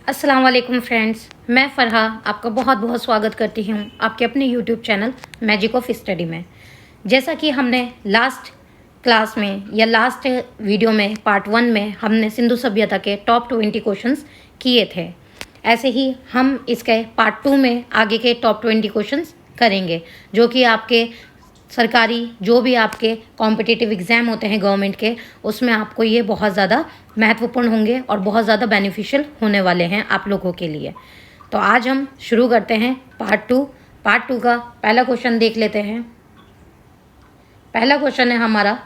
अस्सलाम वालेकुम फ्रेंड्स, मैं फ़रहा आपका बहुत बहुत स्वागत करती हूँ आपके अपने YouTube channel magic of study में। जैसा कि हमने लास्ट क्लास में या लास्ट वीडियो में पार्ट 1 में हमने सिंधु सभ्यता के टॉप 20 क्वेश्चंस किए थे, ऐसे ही हम इसके पार्ट 2 में आगे के टॉप 20 क्वेश्चंस करेंगे, जो कि आपके सरकारी जो भी आपके कॉम्पिटिटिव एग्ज़ाम होते हैं गवर्नमेंट के, उसमें आपको ये बहुत ज़्यादा महत्वपूर्ण होंगे और बहुत ज़्यादा बेनिफिशियल होने वाले हैं आप लोगों के लिए। तो आज हम शुरू करते हैं पार्ट 2। पार्ट 2 का पहला क्वेश्चन देख लेते हैं। पहला क्वेश्चन है हमारा,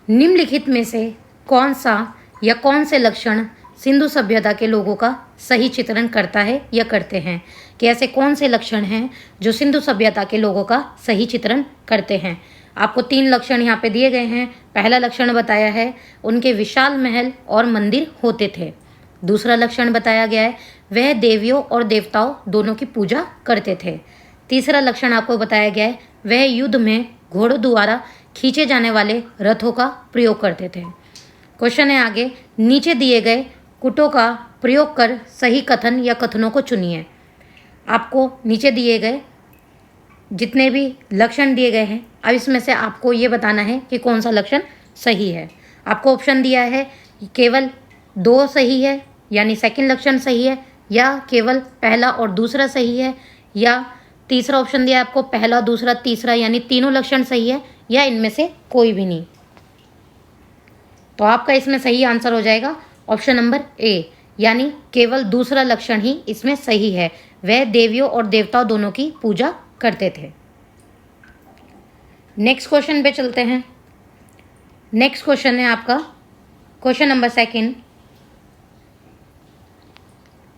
निम्नलिखित में से कौन सा या कौन से लक्षण सिंधु सभ्यता के लोगों का सही चित्रण करता है या करते हैं, कि ऐसे कौन से लक्षण हैं जो सिंधु सभ्यता के लोगों का सही चित्रण करते हैं। आपको 3 लक्षण यहाँ पे दिए गए हैं। पहला लक्षण बताया है उनके विशाल महल और मंदिर होते थे। दूसरा लक्षण बताया गया है वह देवियों और देवताओं दोनों की पूजा करते थे। तीसरा लक्षण आपको बताया गया है वह युद्ध में घोड़ों द्वारा खींचे जाने वाले रथों का प्रयोग करते थे। क्वेश्चन है आगे, नीचे दिए गए कुटों का प्रयोग कर सही कथन या कथनों को चुनिए। आपको नीचे दिए गए जितने भी लक्षण दिए गए हैं, अब इसमें से आपको ये बताना है कि कौन सा लक्षण सही है। आपको ऑप्शन दिया है केवल 2 सही है, यानी सेकंड लक्षण सही है, या केवल पहला और दूसरा सही है, या तीसरा ऑप्शन दिया है आपको पहला, दूसरा, तीसरा, यानी तीनों लक्षण सही है, या इनमें से कोई भी नहीं। तो आपका इसमें सही आंसर हो जाएगा ऑप्शन नंबर ए, यानी केवल दूसरा लक्षण ही इसमें सही है। वह देवियों और देवताओं दोनों की पूजा करते थे। नेक्स्ट क्वेश्चन पे चलते हैं। नेक्स्ट क्वेश्चन है आपका क्वेश्चन नंबर 2।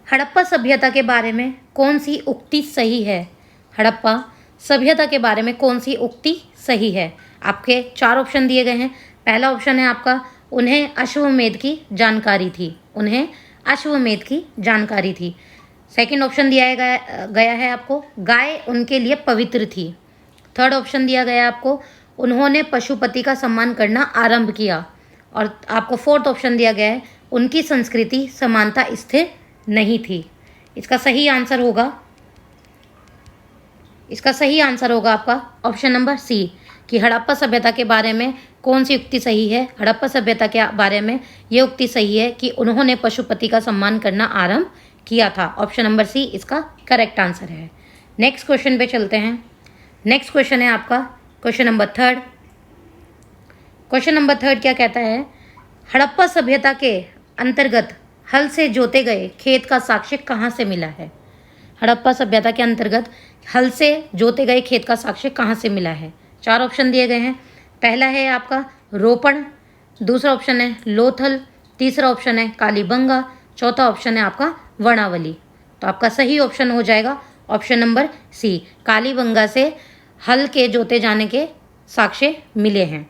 हड़प्पा सभ्यता के बारे में कौन सी उक्ति सही है? हड़प्पा सभ्यता के बारे में कौन सी उक्ति सही है? आपके 4 ऑप्शन दिए गए हैं। पहला ऑप्शन है आपका उन्हें अश्वमेध की जानकारी थी। उन्हें अश्वमेध की जानकारी थी। सेकंड ऑप्शन दिया गया है आपको गाय उनके लिए पवित्र थी। थर्ड ऑप्शन दिया गया है आपको उन्होंने पशुपति का सम्मान करना आरंभ किया। और आपको फोर्थ ऑप्शन दिया गया है उनकी संस्कृति समानता स्थिर नहीं थी। इसका सही आंसर होगा आपका ऑप्शन नंबर सी, कि हड़प्पा सभ्यता के बारे में कौन सी उक्ति सही है। हड़प्पा सभ्यता के बारे में ये उक्ति सही है कि उन्होंने पशुपति का सम्मान करना आरंभ किया था। ऑप्शन नंबर सी इसका करेक्ट आंसर है। नेक्स्ट क्वेश्चन पे चलते हैं। नेक्स्ट क्वेश्चन है आपका क्वेश्चन नंबर 3। क्वेश्चन नंबर 3 क्या कहता है? हड़प्पा सभ्यता के अंतर्गत हल से जोते गए खेत का साक्ष्य कहाँ से मिला है? हड़प्पा सभ्यता के अंतर्गत हल से जोते गए खेत का साक्ष्य कहाँ से मिला है? 4 ऑप्शन दिए गए हैं। पहला है आपका रोपण, दूसरा ऑप्शन है लोथल, तीसरा ऑप्शन है कालीबंगा, चौथा ऑप्शन है आपका वर्णावली। तो आपका सही ऑप्शन हो जाएगा ऑप्शन नंबर सी, कालीबंगा से हल के जोते जाने के साक्ष्य मिले हैं।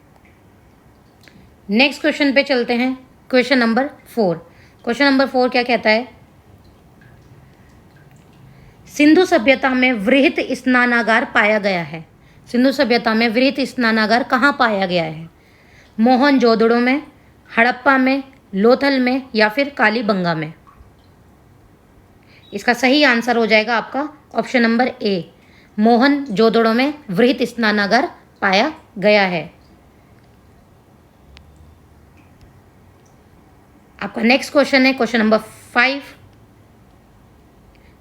नेक्स्ट क्वेश्चन पे चलते हैं। Question number 4। क्वेश्चन नंबर 4 क्या कहता है? सिंधु सभ्यता में वृहत स्नानागार पाया गया है। सिंधु सभ्यता में वृहत स्नानागार कहाँ पाया गया है? मोहनजोदड़ो में, हड़प्पा में, लोथल में, या फिर कालीबंगा में? इसका सही आंसर हो जाएगा आपका ऑप्शन नंबर ए, मोहनजोदड़ो में वृहत स्नानागार पाया गया है। आपका नेक्स्ट क्वेश्चन है क्वेश्चन नंबर 5।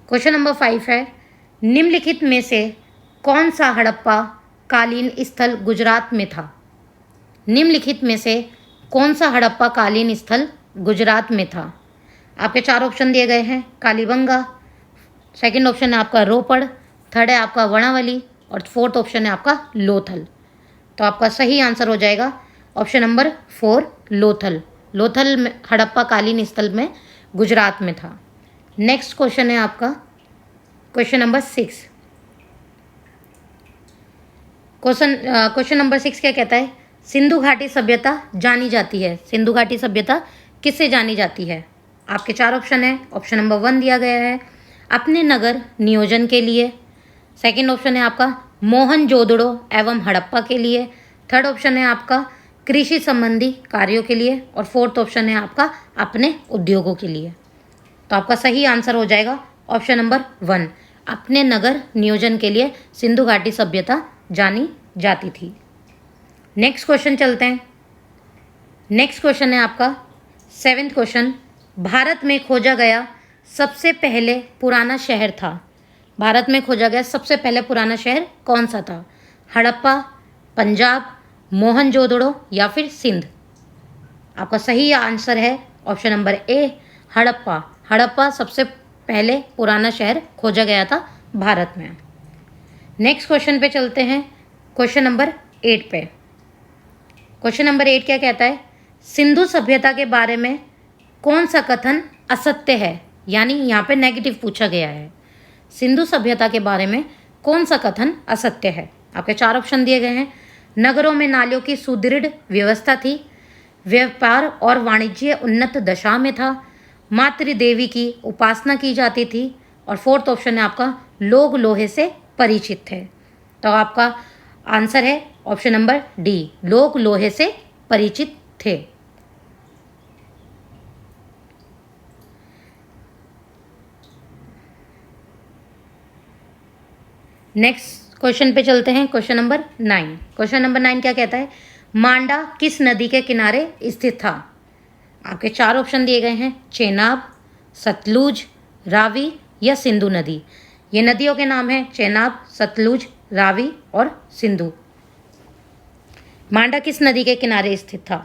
क्वेश्चन नंबर 5 है, निम्नलिखित में से कौन सा हड़प्पा कालीन स्थल गुजरात में था? निम्नलिखित में से कौन सा हड़प्पा कालीन स्थल गुजरात में था? आपके 4 ऑप्शन दिए गए हैं। कालीबंगा, सेकंड ऑप्शन है आपका रोपड़, थर्ड है आपका वर्णावली, और फोर्थ ऑप्शन है आपका लोथल। तो आपका सही आंसर हो जाएगा ऑप्शन नंबर 4, लोथल। लोथल में हड़प्पा कालीन स्थल में गुजरात में था। नेक्स्ट क्वेश्चन है आपका क्वेश्चन नंबर 6। क्वेश्चन नंबर 6 क्या कहता है? सिंधु घाटी सभ्यता जानी जाती है। सिंधु घाटी सभ्यता किससे जानी जाती है? आपके 4 ऑप्शन है। ऑप्शन नंबर 1 दिया गया है अपने नगर नियोजन के लिए, सेकंड ऑप्शन है आपका मोहनजोदड़ो एवं हड़प्पा के लिए, थर्ड ऑप्शन है आपका कृषि संबंधी कार्यों के लिए, और फोर्थ ऑप्शन है आपका अपने उद्योगों के लिए। तो आपका सही आंसर हो जाएगा ऑप्शन नंबर 1, अपने नगर नियोजन के लिए सिंधु घाटी सभ्यता जानी जाती थी। नेक्स्ट क्वेश्चन चलते हैं। नेक्स्ट क्वेश्चन है आपका 7th क्वेश्चन, भारत में खोजा गया सबसे पहले पुराना शहर था। भारत में खोजा गया सबसे पहले पुराना शहर कौन सा था? हड़प्पा, पंजाब, मोहनजोदड़ो या फिर सिंध। आपका सही आंसर है option number A, Harappa. Harappa सबसे पहले पुराना शहर खोजा गया था भारत में। नेक्स्ट क्वेश्चन पे चलते हैं, क्वेश्चन नंबर 8 पे। क्वेश्चन नंबर 8 क्या कहता है? सिंधु सभ्यता के बारे में कौन सा कथन असत्य है? यानी यहाँ पे नेगेटिव पूछा गया है। सिंधु सभ्यता के बारे में कौन सा कथन असत्य है? आपके 4 ऑप्शन दिए गए हैं। नगरों में नालियों की सुदृढ़ व्यवस्था थी, व्यापार और वाणिज्य उन्नत दशा में था, मातृ देवी की उपासना की जाती थी, और फोर्थ ऑप्शन है आपका लोग लोहे से परिचित थे। तो आपका आंसर है ऑप्शन नंबर डी, लोग लोहे से परिचित थे। नेक्स्ट क्वेश्चन पे चलते हैं, क्वेश्चन नंबर 9। क्वेश्चन नंबर 9 क्या कहता है? मांडा किस नदी के किनारे स्थित था? आपके 4 ऑप्शन दिए गए हैं, चेनाब, सतलुज, रावी या सिंधु नदी। ये नदियों के नाम हैं चेनाब, सतलुज, रावी और सिंधु। मांडा किस नदी के किनारे स्थित था?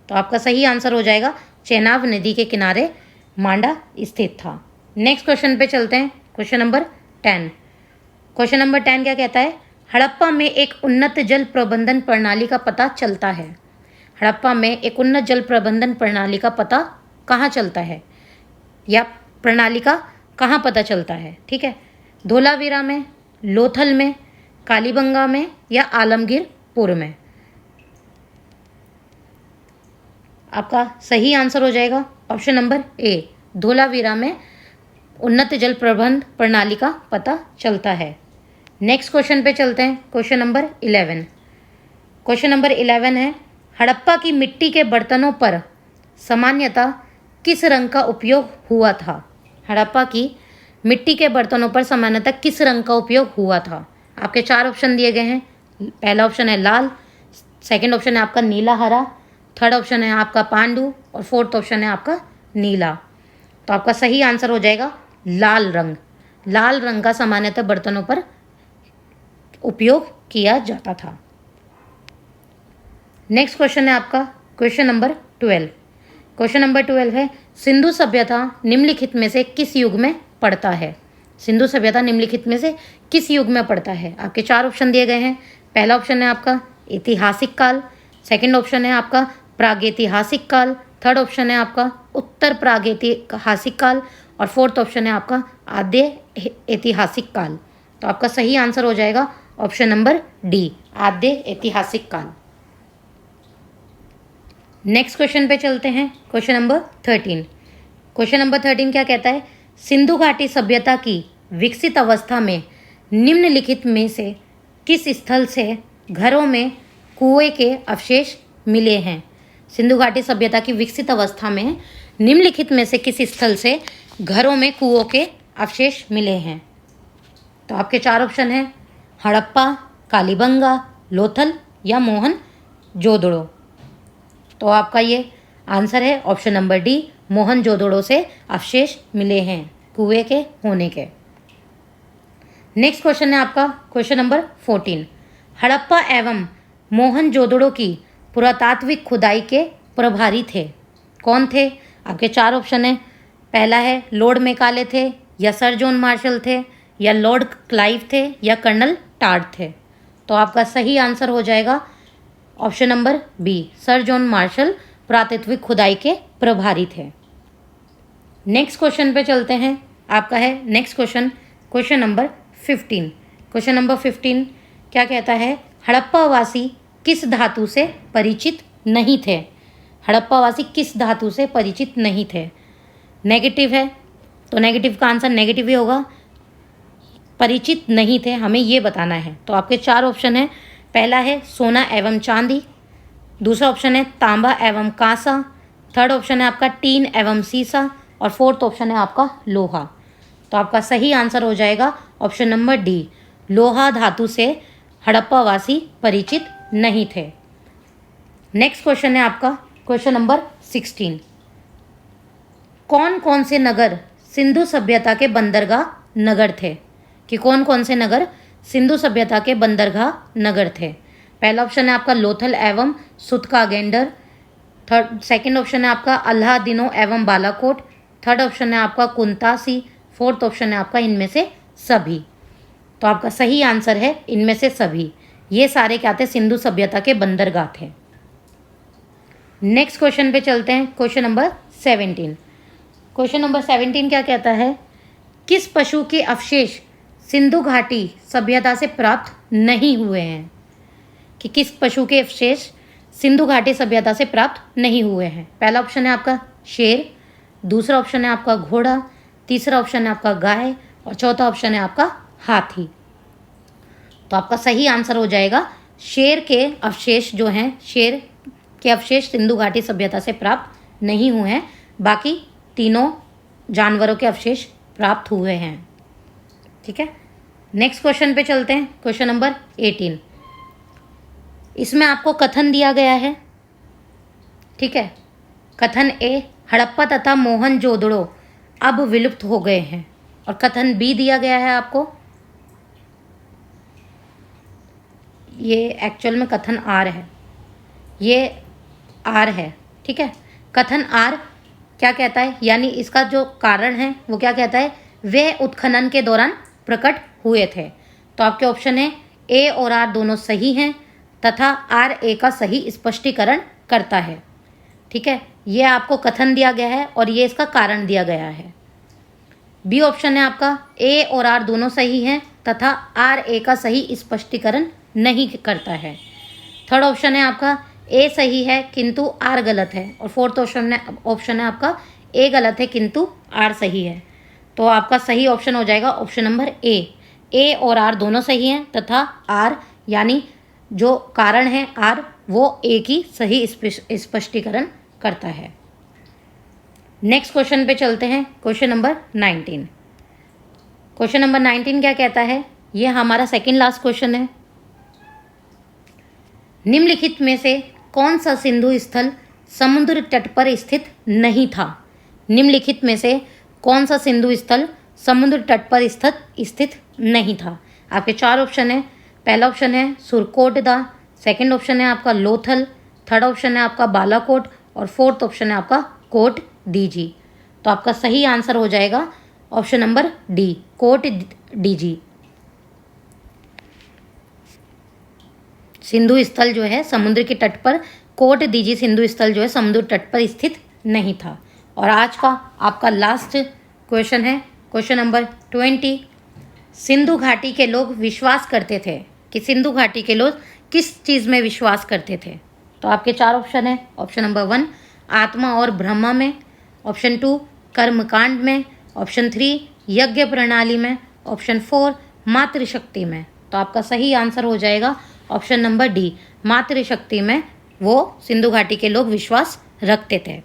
तो आपका सही आंसर हो जाएगा चेनाब नदी के किनारे मांडा स्थित था। नेक्स्ट क्वेश्चन पे चलते हैं, क्वेश्चन नंबर 10। क्वेश्चन नंबर 10 क्या कहता है? हड़प्पा में एक उन्नत जल प्रबंधन प्रणाली का पता चलता है। हड़प्पा में एक उन्नत जल प्रबंधन प्रणाली का पता कहाँ चलता है, या प्रणाली का कहाँ पता चलता है? ठीक है, धोलावीरा में, लोथल में, कालीबंगा में या आलमगीरपुर में। आपका सही आंसर हो जाएगा ऑप्शन नंबर ए, धोलावीरा में उन्नत जल प्रबंधन प्रणाली का पता चलता है। नेक्स्ट क्वेश्चन पे चलते हैं, क्वेश्चन नंबर 11। क्वेश्चन नंबर 11 है, हड़प्पा की मिट्टी के बर्तनों पर सामान्यतः किस रंग का उपयोग हुआ था? हड़प्पा की मिट्टी के बर्तनों पर सामान्यतः किस रंग का उपयोग हुआ था? आपके 4 ऑप्शन दिए गए हैं। पहला ऑप्शन है लाल, सेकंड ऑप्शन है आपका नीला हरा, थर्ड ऑप्शन है आपका पांडु, और फोर्थ ऑप्शन है आपका नीला। तो आपका सही आंसर हो जाएगा लाल रंग। लाल रंग का सामान्यतः बर्तनों पर उपयोग किया जाता था। नेक्स्ट क्वेश्चन है आपका क्वेश्चन नंबर 12। क्वेश्चन नंबर 12 है, सिंधु सभ्यता निम्नलिखित में से किस युग में पड़ता है? सिंधु सभ्यता निम्नलिखित में से किस युग में पड़ता है? आपके 4 ऑप्शन दिए गए हैं। पहला ऑप्शन है आपका ऐतिहासिक काल, सेकंड ऑप्शन है आपका प्रागैतिहासिक काल, थर्ड ऑप्शन है आपका उत्तर प्रागैतिहासिक काल, और फोर्थ ऑप्शन है आपका आद्य ऐतिहासिक काल। तो आपका सही आंसर हो जाएगा ऑप्शन नंबर डी, आद्य ऐतिहासिक काल। नेक्स्ट क्वेश्चन पे चलते हैं, क्वेश्चन नंबर 13। क्वेश्चन नंबर 13 क्या कहता है? सिंधु घाटी सभ्यता की विकसित अवस्था में निम्नलिखित में से किस स्थल से घरों में कुएं के अवशेष मिले हैं? सिंधु घाटी सभ्यता की विकसित अवस्था में निम्नलिखित में से किस स्थल से घरों में कुओं के अवशेष मिले हैं? तो आपके 4 ऑप्शन हैं, हड़प्पा, कालीबंगा, लोथल या मोहनजोदड़ो। तो आपका ये आंसर है ऑप्शन नंबर डी, मोहनजोदड़ो से अवशेष मिले हैं कुएं के होने के। नेक्स्ट क्वेश्चन है आपका क्वेश्चन नंबर 14। हड़प्पा एवं मोहनजोदड़ो की पुरातात्विक खुदाई के प्रभारी थे, कौन थे? आपके 4 ऑप्शन हैं। पहला है लॉर्ड मेकाले थे, या सर जॉन मार्शल थे, या लॉर्ड क्लाइव थे, या कर्नल टार्ड थे। तो आपका सही आंसर हो जाएगा option number B, sir John Marshall पुरातात्विक खुदाई के प्रभारी थे। नेक्स्ट क्वेश्चन पे चलते हैं, आपका है next question, question number 15। Question number 15 क्या कहता है? हड़प्पावासी किस धातु से परिचित नहीं थे? हड़प्पावासी किस धातु से परिचित नहीं थे? नेगेटिव है तो नेगेटिव का आंसर नेगेटिव ही होगा। परिचित नहीं थे हमें ये बताना है। तो आपके 4 ऑप्शन हैं। पहला है सोना एवं चांदी, दूसरा ऑप्शन है तांबा एवं कांसा, थर्ड ऑप्शन है आपका टीन एवं सीसा, और फोर्थ ऑप्शन है आपका लोहा। तो आपका सही आंसर हो जाएगा ऑप्शन नंबर डी, लोहा धातु से हड़प्पावासी परिचित नहीं थे। नेक्स्ट क्वेश्चन है आपका क्वेश्चन नंबर 16। कौन कौन से नगर सिंधु सभ्यता के बंदरगाह नगर थे? कि कौन कौन से नगर सिंधु सभ्यता के बंदरगाह नगर थे? पहला ऑप्शन है आपका लोथल एवं सुतकागेंडर, सेकंड ऑप्शन है आपका अल्लादिनो एवं बालाकोट, थर्ड ऑप्शन है आपका कुंतासी, फोर्थ ऑप्शन है आपका इनमें से सभी। तो आपका सही आंसर है इनमें से सभी। ये सारे क्या थे? सिंधु सभ्यता के बंदरगाह थे। नेक्स्ट क्वेश्चन पे चलते हैं, क्वेश्चन नंबर 17। क्वेश्चन नंबर 17 क्या कहता है? किस पशु के अवशेष सिंधु घाटी सभ्यता से प्राप्त नहीं हुए हैं? कि किस पशु के अवशेष सिंधु घाटी सभ्यता से प्राप्त नहीं हुए हैं? पहला ऑप्शन है आपका शेर, दूसरा ऑप्शन है आपका घोड़ा, तीसरा ऑप्शन है आपका गाय, और चौथा ऑप्शन है आपका हाथी। तो आपका सही आंसर हो जाएगा शेर के अवशेष जो हैं, शेर के अवशेष सिंधु घाटी सभ्यता से प्राप्त नहीं हुए हैं, बाकी तीनों जानवरों के अवशेष प्राप्त हुए हैं। ठीक है, नेक्स्ट क्वेश्चन पे चलते हैं, क्वेश्चन नंबर 18। इसमें आपको कथन दिया गया है। ठीक है, कथन ए, हड़प्पा तथा मोहनजोदड़ो अब विलुप्त हो गए हैं, और कथन बी दिया गया है आपको, ये एक्चुअल में कथन आर है, ये आर है। ठीक है, कथन आर क्या कहता है, यानी इसका जो कारण है वो क्या कहता है? वे उत्खनन के दौरान प्रकट हुए थे। तो आपके ऑप्शन है ए और आर दोनों सही हैं, तथा आर ए का सही स्पष्टीकरण करता है। ठीक है, ये आपको कथन दिया गया है और ये इसका कारण दिया गया है। बी ऑप्शन है आपका ए और आर दोनों सही हैं, तथा आर ए का सही स्पष्टीकरण नहीं करता है। थर्ड ऑप्शन है आपका ए सही है किंतु आर गलत है, और फोर्थ ऑप्शन है आपका ए गलत है किंतु आर सही है। तो आपका सही ऑप्शन हो जाएगा ऑप्शन नंबर ए और आर दोनों सही हैं, तथा आर यानी जो कारण है आर वो ए की सही स्पष्टीकरण करता है। नेक्स्ट क्वेश्चन पे चलते हैं, क्वेश्चन नंबर 19। क्वेश्चन नंबर 19 क्या कहता है? ये हमारा सेकंड लास्ट क्वेश्चन है। निम्नलिखित में से कौन सा सिंधु स्थल समुद्र तट पर स्थित नहीं था? निम्नलिखित में से कौन सा सिंधु स्थल समुद्र तट पर स्थित नहीं था? आपके चार ऑप्शन है। पहला ऑप्शन है सुरकोटदा, सेकंड ऑप्शन है आपका लोथल, थर्ड ऑप्शन है आपका बालाकोट, और फोर्थ ऑप्शन है आपका कोट डीजी। तो आपका सही आंसर हो जाएगा option number D, Kot Diji. Sindhu स्थल जो है समुद्र के तट पर, कोट दीजी सिंधु स्थल जो है समुद्र तट पर स्थित नहीं था। और आज का आपका लास्ट क्वेश्चन है, क्वेश्चन नंबर 20। सिंधु घाटी के लोग विश्वास करते थे कि सिंधु घाटी के लोग किस चीज़ में विश्वास करते थे? तो आपके चार ऑप्शन है। ऑप्शन नंबर 1 आत्मा और ब्रह्मा में, ऑप्शन 2 कर्मकांड में, ऑप्शन 3 यज्ञ प्रणाली में, ऑप्शन 4 मातृशक्ति में। तो आपका सही आंसर हो जाएगा ऑप्शन नंबर डी, मातृशक्ति में वो सिंधु घाटी के लोग विश्वास रखते थे।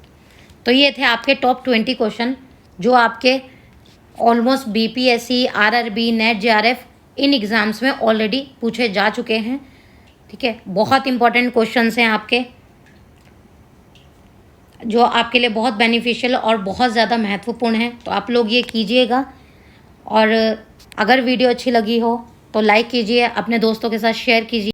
तो ये थे आपके टॉप 20 क्वेश्चन जो आपके almost BPSC, RRB, NET, JRF इन एग्ज़ाम्स में ऑलरेडी पूछे जा चुके हैं। ठीक है, बहुत इंपॉर्टेंट क्वेश्चंस हैं आपके, जो आपके लिए बहुत बेनिफिशियल और बहुत ज़्यादा महत्वपूर्ण है। तो आप लोग ये कीजिएगा, और अगर वीडियो अच्छी लगी हो तो लाइक कीजिए, अपने दोस्तों के साथ शेयर कीजिए।